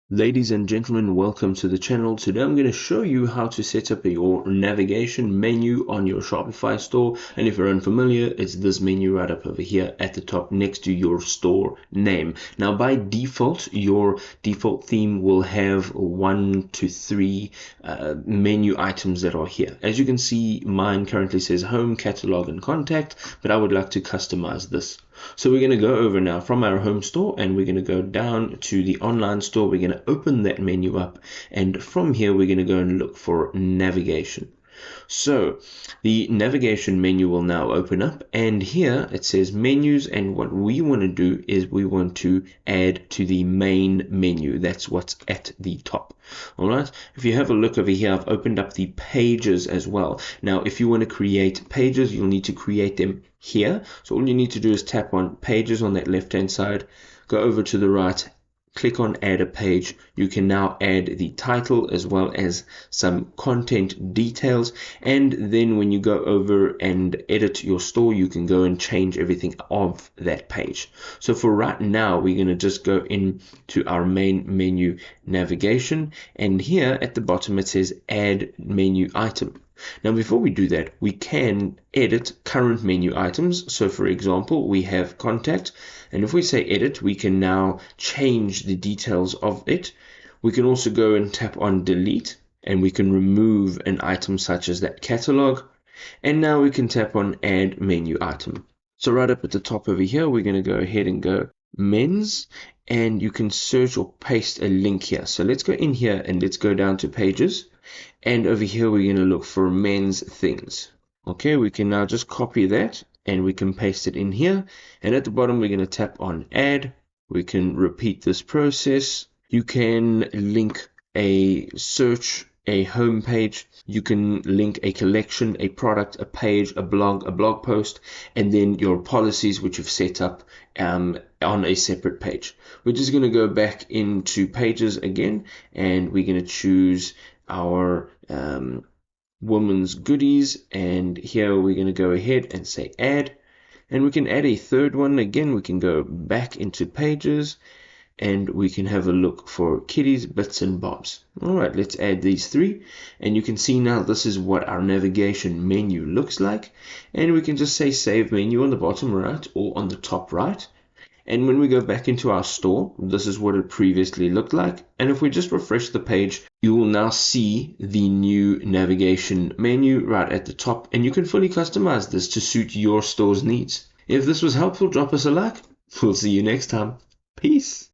Ladies and gentlemen, welcome to the channel. Today I'm going to show you how to set up your navigation menu on your Shopify store. And if you're unfamiliar, it's this menu right up over here at the top next to your store name. Now by default, your default theme will have 1 to 3 menu items that are here. As you can see, mine currently says home, catalog, and contact, but I would like to customize this. So we're going to go over now from our home store and we're going to go down to the online store. We're going to open that menu up, and from here we're going to go and look for navigation. So the navigation menu will now open up, and here it says menus, and what we want to do is we want to add to the main menu. That's what's at the top. All right, if you have a look over here, I've opened up the pages as well. Now if you want to create pages, you'll need to create them here. So all you need to do is tap on pages on that left hand side, go over to the right, click on add a page. You can now add the title as well as some content details, and then when you go over and edit your store, you can go and change everything of that page. So for right now, we're going to just go into our main menu navigation, and here at the bottom it says add menu item. Now before we do that, we can edit current menu items. So for example, we have contact, and if we say edit, we can now change the details of it. We can also go and tap on delete, and we can remove an item such as that catalog, and now we can tap on add menu item. So right up at the top over here, we're going to go ahead and go men's, and you can search or paste a link here. So let's go in here and let's go down to pages, and over here we're going to look for men's things. Okay, we can now just copy that and we can paste it in here, and at the bottom we're going to tap on add. We can repeat this process. You can link a search, a home page, you can link a collection, a product, a page, a blog post, and then your policies which you've set up on a separate page. We're just going to go back into pages again, and we're going to choose our women's goodies, and here we're going to go ahead and say add, and we can add a third one. Again, we can go back into pages and we can have a look for kitties, bits and bobs. All right, let's add these three, and you can see now this is what our navigation menu looks like, and we can just say save menu on the bottom right or on the top right. And when we go back into our store, this is what it previously looked like. And if we just refresh the page, you will now see the new navigation menu right at the top, and you can fully customize this to suit your store's needs. If this was helpful, drop us a like. We'll see you next time. Peace.